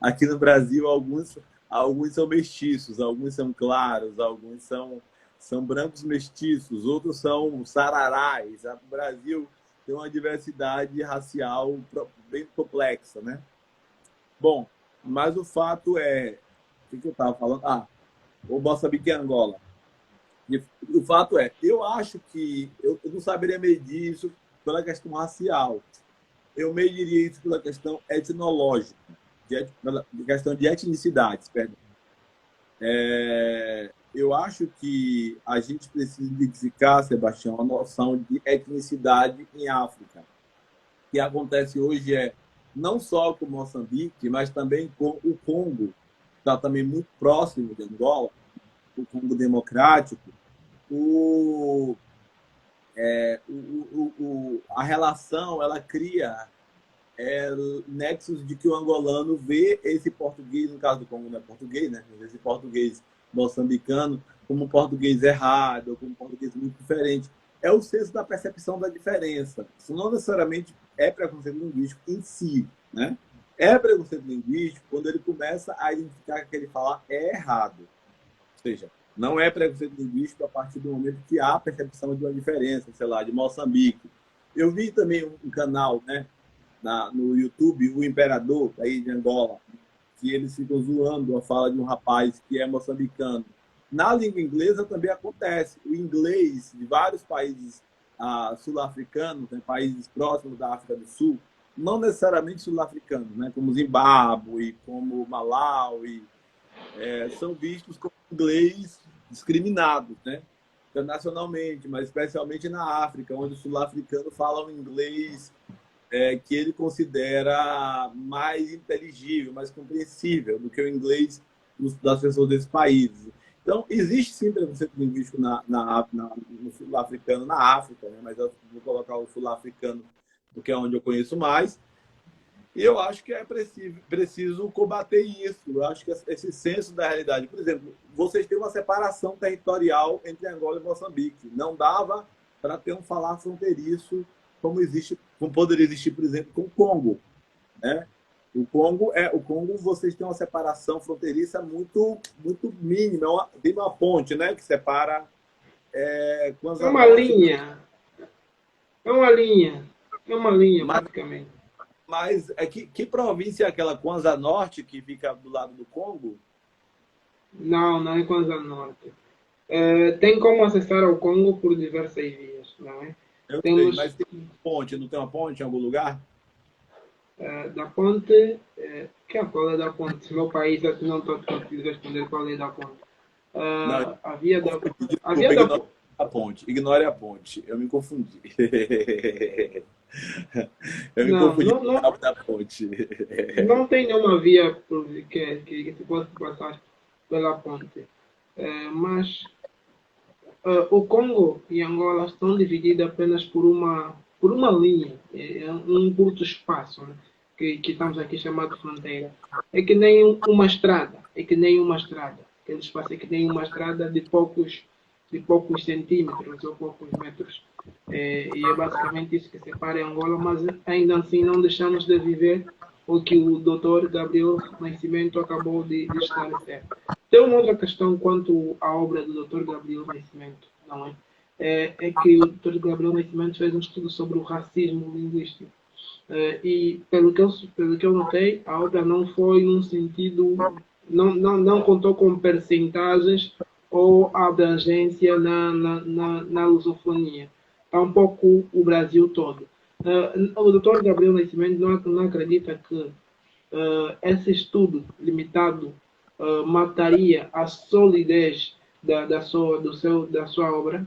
S1: Aqui no Brasil alguns são mestiços, alguns são claros, alguns são brancos mestiços, outros são sararás. O Brasil tem uma diversidade racial bem complexa, né? Bom, mas o fato é, o que eu estava falando? O Moçambique e Angola. E o fato é, eu acho que eu não saberia medir isso pela questão racial. Eu mediria isso pela questão etnológica, pela questão de etnicidades, perdão. Eu acho que a gente precisa identificar, Sebastião, a noção de etnicidade em África. O que acontece hoje não só com Moçambique, mas também com o Congo, que está também muito próximo de Angola, o Congo Democrático. A relação ela cria nexos de que o angolano vê esse português, no caso do Congo não é português, né? Esse português moçambicano como português errado, ou como português muito diferente. É o senso da percepção da diferença. Isso não necessariamente é preconceito linguístico em si, né? É preconceito linguístico quando ele começa a identificar que aquele falar é errado. Ou seja, não é preconceito linguístico a partir do momento que há percepção de uma diferença, sei lá, de Moçambique. Eu vi também um canal, né, no YouTube, o Imperador, aí de Angola, que eles ficam zoando a fala de um rapaz que é moçambicano. Na língua inglesa também acontece. O inglês de vários países sul-africanos, né, países próximos da África do Sul, não necessariamente sul-africanos, né? Como Zimbábue, como Malawi, são vistos como inglês discriminados, né? Internacionalmente, mas especialmente na África, onde os sul-africanos falam inglês que ele considera mais inteligível, mais compreensível do que o inglês das pessoas desses países. Então, existe sim preconceito linguístico no sul-africano, na África, né? Mas eu vou colocar o sul-africano porque é onde eu conheço mais. E eu acho que é preciso combater isso. Eu acho que esse senso da realidade. Por exemplo, vocês têm uma separação territorial entre Angola e Moçambique. Não dava para ter um falar fronteiriço como poderia existir, por exemplo, com o Congo, né? O Congo, vocês têm uma separação fronteiriça muito mínima. Tem uma ponte, né, que separa
S2: É
S1: Kwanza
S2: uma
S1: Norte.
S2: linha, é uma linha, é uma linha,
S1: Mas,
S2: basicamente.
S1: mas que província é aquela Kwanza Norte que fica do lado do Congo?
S2: Não, não é Kwanza Norte. Tem como acessar ao Congo por diversas vias, não é?
S1: Eu sei,
S2: Temos
S1: mas tem uma ponte, não tem uma ponte em algum lugar?
S2: da ponte, qual é da ponte? Meu país, eu não estou conseguindo responder qual é da ponte.
S1: Não,
S2: A via da, a
S1: desculpa,
S2: via da,
S1: ignore a ponte. Ignore a ponte. Eu me confundi. Eu me
S2: não,
S1: confundi
S2: não,
S1: com o
S2: não,
S1: nome da ponte.
S2: não tem nenhuma via que se possa passar pela ponte. Mas o Congo e Angola estão divididos apenas por uma linha, um curto espaço, né? Que estamos aqui chamado fronteira. É que nem uma estrada, é que nem uma estrada. Aquele espaço é que nem uma estrada de poucos centímetros ou poucos metros. E é basicamente isso que separa Angola, mas ainda assim não deixamos de viver o que o Dr. Gabriel Nascimento acabou de esclarecer. Tem uma outra questão quanto à obra do Dr. Gabriel Nascimento, não é? É que o Dr. Gabriel Nascimento fez um estudo sobre o racismo linguístico. E pelo que eu notei, a obra não foi num sentido, não contou com percentagens ou abrangência na lusofonia. Tampouco o Brasil todo. O Dr. Gabriel Nascimento não acredita que esse estudo limitado mataria a solidez da sua obra?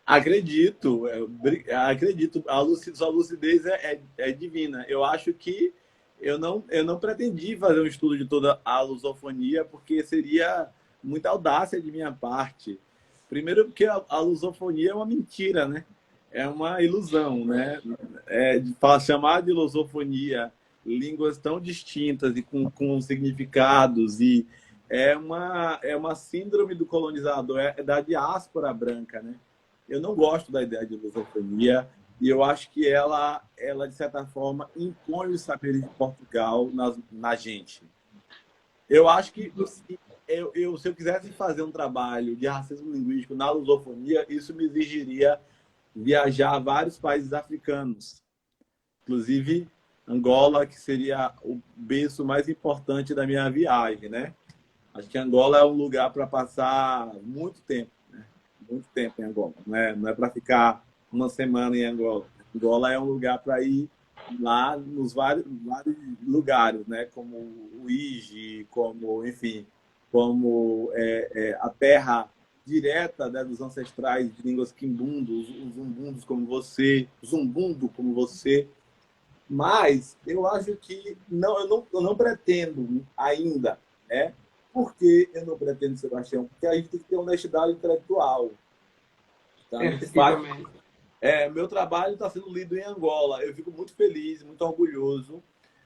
S1: Acredito, acredito. Sua lucidez é divina. Eu acho que eu não pretendi fazer um estudo de toda a lusofonia, porque seria muita audácia de minha parte. Primeiro, porque a lusofonia é uma mentira, né? É uma ilusão, né? Chamar de lusofonia línguas tão distintas e com significados é uma síndrome do colonizador, é da diáspora branca, né? Eu não gosto da ideia de lusofonia e eu acho que ela de certa forma, impõe os saberes de Portugal na gente. Eu acho que se eu quisesse fazer um trabalho de racismo linguístico na lusofonia, isso me exigiria viajar a vários países africanos, inclusive Angola, que seria o berço mais importante da minha viagem, né? Acho que Angola é um lugar para passar muito tempo em Angola. Não é para ficar uma semana em Angola. Angola é um lugar para ir lá nos vários lugares, né? Como o Iji, como, enfim, como a terra direta, né, dos ancestrais de línguas quimbundos, os umbundos como você, zumbundo como você. Mas eu acho que eu não pretendo ainda, né? Por que eu não pretendo, Sebastião? Porque a gente tem que ter honestidade intelectual. Então, a gente faz.
S2: Efetivamente.
S1: Meu trabalho está sendo lido em Angola. Eu fico muito feliz, muito orgulhoso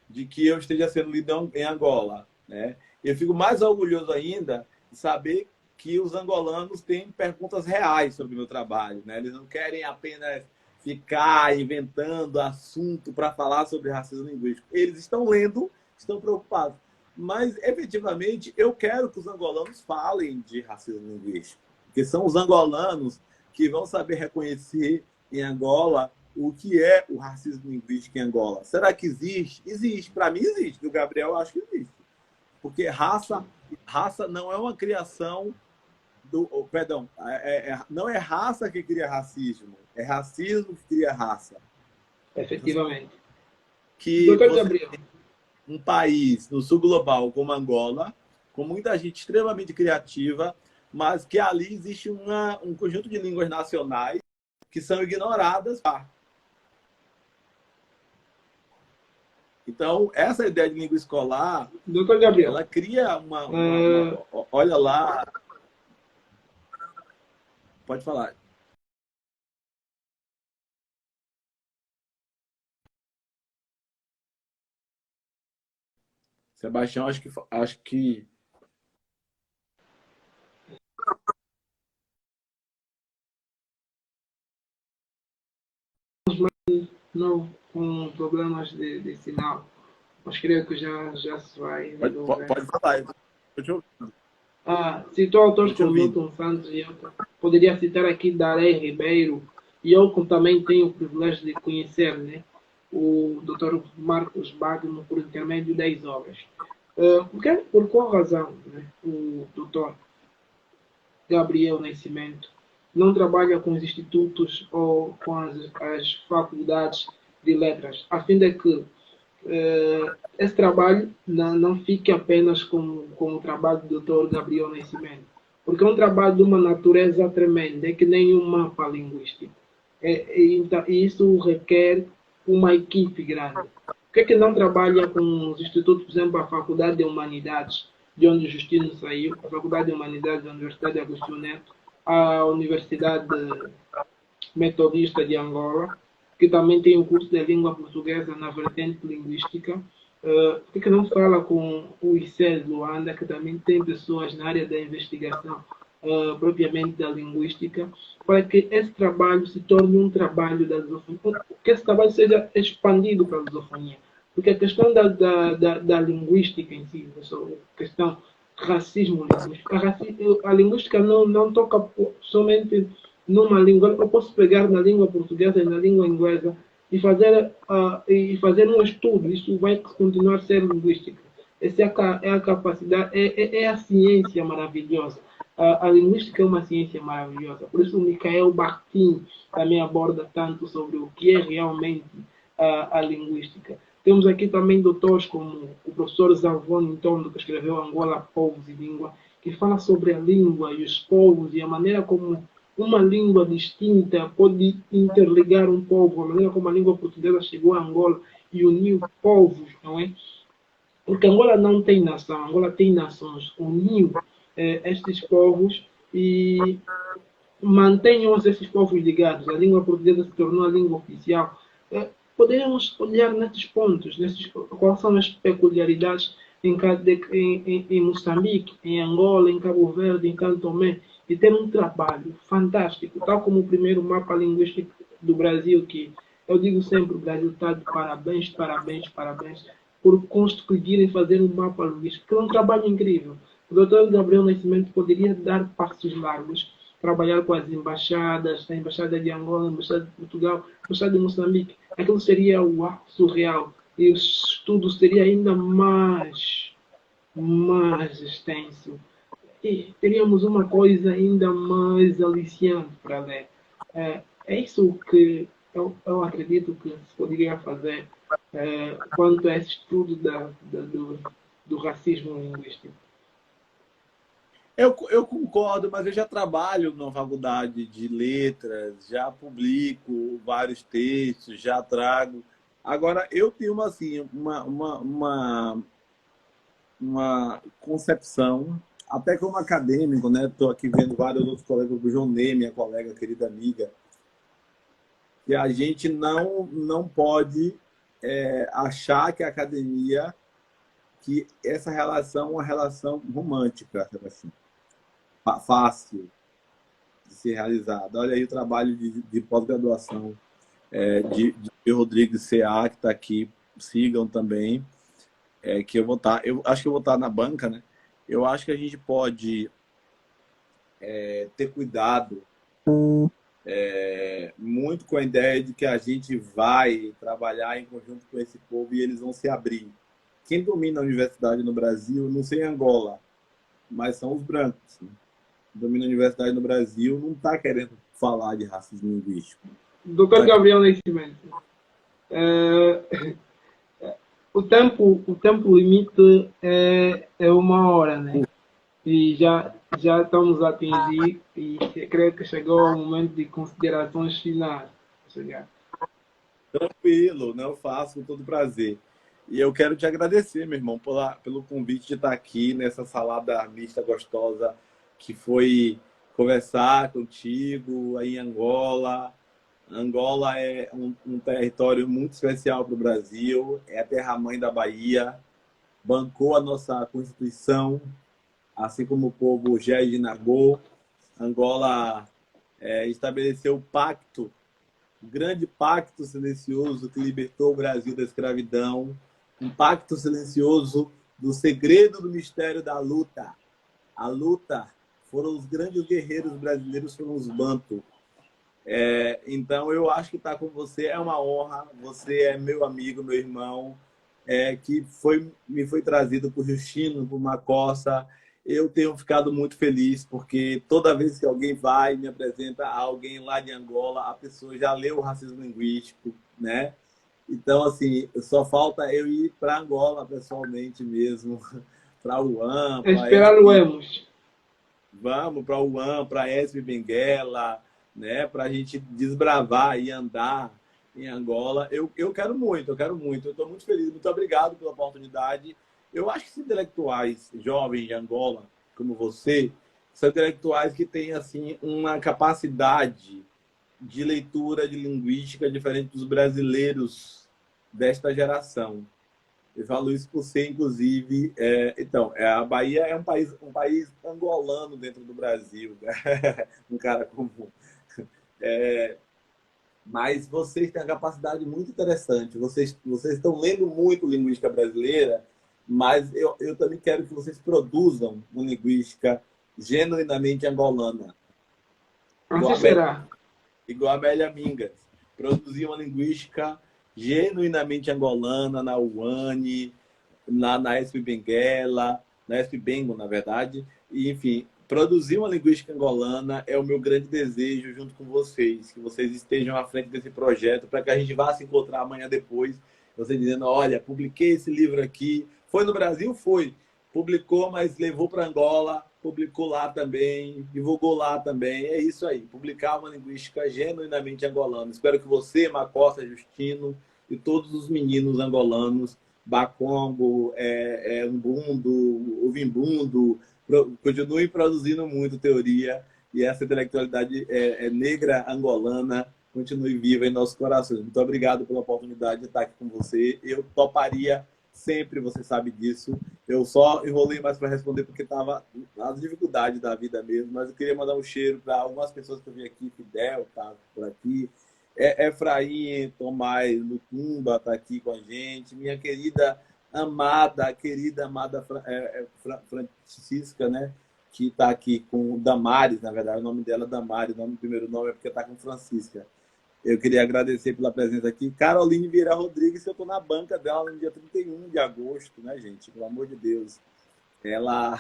S1: de que eu esteja sendo lido em Angola, né? Eu fico mais orgulhoso ainda de saber que os angolanos têm perguntas reais sobre o meu trabalho, né? Eles não querem apenas ficar inventando assunto para falar sobre racismo linguístico. Eles estão lendo, estão preocupados. Mas, efetivamente, eu quero que os angolanos falem de racismo linguístico, porque são os angolanos que vão saber reconhecer em Angola o que é o racismo linguístico em Angola. Será que existe? Existe. Para mim, existe. Do Gabriel, eu acho que existe. Porque raça não é uma criação perdão, não é raça que cria racismo, é racismo que cria raça.
S2: Efetivamente.
S1: que
S2: Doutor
S1: você
S2: Gabriel,
S1: um país no sul global como Angola, com muita gente extremamente criativa, mas que ali existe um conjunto de línguas nacionais que são ignoradas. Então, essa ideia de língua escolar,
S2: doutor Gabriel,
S1: ela cria olha lá, pode falar. Sebastião, acho que
S2: não com problemas de sinal, mas creio que já se vai resolver.
S1: pode falar. Eu te ouvindo.
S2: Citou
S1: Tô
S2: autores
S1: te
S2: como
S1: ouvindo.
S2: Milton Santos e eu poderia citar aqui Daré Ribeiro, e eu também tenho o privilégio de conhecer, né, o Dr. Marcos Bagno por intermédio das obras. Por qual razão, né, o Dr. Gabriel Nascimento não trabalha com os institutos ou com as faculdades de letras, a fim de que esse trabalho não fique apenas com o trabalho do Dr. Gabriel Nascimento, porque é um trabalho de uma natureza tremenda, é que nem um mapa linguístico. Então, isso requer uma equipe grande. Por que não trabalha com os institutos, por exemplo, a Faculdade de Humanidades, de onde o Justino saiu, a Faculdade de Humanidades da Universidade de Agostinho Neto, a Universidade Metodista de Angola, que também tem o curso de língua portuguesa na vertente linguística. Por que não fala com o ICES Luanda, que também tem pessoas na área da investigação propriamente da linguística, para que esse trabalho se torne um trabalho da lusofonia, que esse trabalho seja expandido para a lusofonia. Porque a questão da linguística em si, a questão racismo linguístico, a linguística não toca somente numa língua. Eu posso pegar na língua portuguesa e na língua inglesa e fazer um estudo. Isso vai continuar a ser linguística. Essa é a capacidade, é a ciência maravilhosa. A linguística é uma ciência maravilhosa. Por isso o Michael Bakhtin também aborda tanto sobre o que é realmente a linguística. Temos aqui também doutores como o professor Zavone Ntondo, que escreveu Angola, Povos e Língua, que fala sobre a língua e os povos e a maneira como uma língua distinta pode interligar um povo, a maneira como a língua portuguesa chegou a Angola e uniu povos, não é? Porque Angola não tem nação, Angola tem nações, uniu estes povos e mantenham esses povos ligados. A língua portuguesa se tornou a língua oficial. Poderíamos olhar nesses pontos, quais são as peculiaridades em Moçambique, em Angola, em Cabo Verde, em São Tomé, e ter um trabalho fantástico, tal como o primeiro mapa linguístico do Brasil, que eu digo sempre, o Brasil está de parabéns, parabéns, parabéns, por conseguirem fazer um mapa linguístico, que é um trabalho incrível. O Dr. Gabriel Nascimento poderia dar passos largos, trabalhar com as embaixadas, a Embaixada de Angola, a Embaixada de Portugal, a Embaixada de Moçambique. Aquilo seria o surreal. E o estudo seria ainda mais extenso. E teríamos uma coisa ainda mais aliciante para ler. É isso que eu acredito que se poderia fazer quanto a esse estudo do racismo linguístico.
S1: Eu concordo, mas eu já trabalho na faculdade de letras, já publico vários textos, já trago. Agora, eu tenho assim, uma concepção, até como acadêmico, né? Estou aqui vendo vários outros colegas, o João Ney, minha colega, querida amiga, que a gente não pode achar que a academia, que essa relação é uma relação romântica, assim, fácil de ser realizada. Olha aí o trabalho de pós-graduação de Rodrigo C.A., que está aqui, sigam também, que eu vou estar, eu acho que eu vou estar na banca, né? Eu acho que a gente pode ter cuidado muito com a ideia de que a gente vai trabalhar em conjunto com esse povo e eles vão se abrir. Quem domina a universidade no Brasil, não sei em Angola, mas são os brancos, né? Domina a universidade no Brasil, não está querendo falar de racismo linguístico.
S2: Doutor Gabriel Nascimento, o tempo limite é 1 hora, né? E já estamos a atingir e creio que chegou o momento de considerações finais. Chegar.
S1: Tranquilo, né? Eu faço com todo prazer. E eu quero te agradecer, meu irmão, pelo convite de estar aqui nessa salada mista gostosa que foi conversar contigo aí em Angola. Angola é um território muito especial para o Brasil, é a terra-mãe da Bahia, bancou a nossa Constituição, assim como o povo Gé de Nagô. Angola estabeleceu o pacto, o grande pacto silencioso que libertou o Brasil da escravidão, um pacto silencioso do segredo do mistério da luta. A luta foram os grandes guerreiros brasileiros, foram os Bantu. Então, eu acho que estar com você é uma honra. Você é meu amigo, meu irmão, que me foi trazido por Justino, por Macossa. Eu tenho ficado muito feliz, porque toda vez que alguém vai e me apresenta a alguém lá de Angola, a pessoa já leu o racismo linguístico, né? Então, assim, só falta eu ir para Angola pessoalmente mesmo, para UAM, para ESP.
S2: Esperá-lo-emos.
S1: Vamos para UAM, para ESP Benguela, né? Para a gente desbravar e andar em Angola. Eu quero muito, eu quero muito. Eu estou muito feliz, muito obrigado pela oportunidade. Eu acho que os intelectuais jovens de Angola, como você, são intelectuais que têm assim uma capacidade de leitura de linguística diferente dos brasileiros desta geração. Eu falo isso por ser, inclusive, a Bahia é um país angolano dentro do Brasil, né? Um cara comum. Mas vocês têm uma capacidade muito interessante. Vocês estão lendo muito linguística brasileira, mas eu também quero que vocês produzam uma linguística genuinamente angolana, igual
S2: Assim
S1: a Amélia,
S2: será.
S1: igual a Amélia Mingas. Produzir uma linguística genuinamente angolana na UANI, na ESP Benguela, na ESP Bengo, na verdade. E, enfim, produzir uma linguística angolana é o meu grande desejo junto com vocês, que vocês estejam à frente desse projeto, para que a gente vá se encontrar amanhã depois, você dizendo, olha, publiquei esse livro aqui, foi no Brasil? Foi. Publicou, mas levou para Angola, publicou lá também, divulgou lá também. É isso aí, publicar uma linguística genuinamente angolana. Espero que você, Macossa, Justino e todos os meninos angolanos, Bakongo, Umbundo, Ovimbundo, continuem produzindo muito teoria e essa intelectualidade negra angolana continue viva em nossos corações. Muito obrigado pela oportunidade de estar aqui com você. Eu toparia sempre, você sabe disso. Eu só enrolei mais para responder porque estava nas dificuldades da vida mesmo, mas eu queria mandar um cheiro para algumas pessoas que eu vi aqui, Fidel está por aqui, Efraim, Tomás, Lutumba está aqui com a gente, minha querida amada Francisca, né? Que está aqui com Damares, na verdade, o nome dela é Damares, o primeiro nome é porque está com Francisca. Eu queria agradecer pela presença aqui. Caroline Vieira Rodrigues, eu estou na banca dela no dia 31 de agosto, né, gente? Pelo amor de Deus. Ela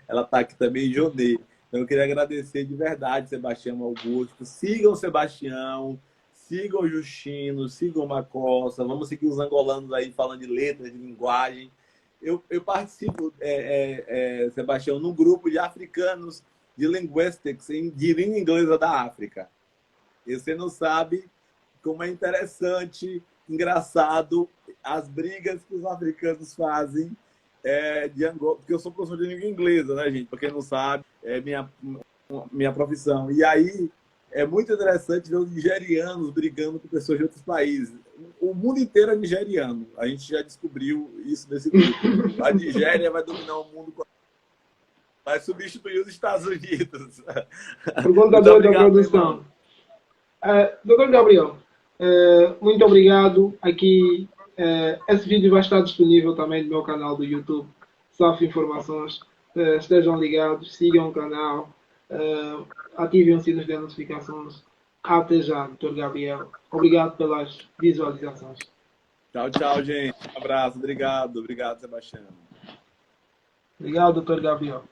S1: está aqui também em Jonê. Então, eu queria agradecer de verdade, Sebastião Augusto. Sigam o Sebastião, sigam o Justino, sigam o Macossa. Vamos seguir os angolanos aí falando de letras, de linguagem. Eu participo, Sebastião, num grupo de africanos de linguistics, de língua inglesa da África. E você não sabe como é interessante, engraçado, as brigas que os africanos fazem de Angola, porque eu sou professor de língua inglesa, né, gente? Para quem não sabe, é minha profissão. E aí é muito interessante ver os nigerianos brigando com pessoas de outros países. O mundo inteiro é nigeriano. A gente já descobriu isso nesse grupo. A Nigéria vai dominar o mundo, vai substituir os Estados Unidos.
S2: Pergunta
S1: Muito
S2: 2 da
S1: obrigado, meu
S2: produção.
S1: irmão.
S2: Doutor Gabriel, muito obrigado. Aqui, esse vídeo vai estar disponível também no meu canal do YouTube, SAF Informações. Estejam ligados, sigam o canal, ativem o sino de notificações. Até já, doutor Gabriel. Obrigado pelas visualizações.
S1: Tchau, tchau, gente. Um abraço. Obrigado, Sebastião.
S2: Obrigado, doutor Gabriel.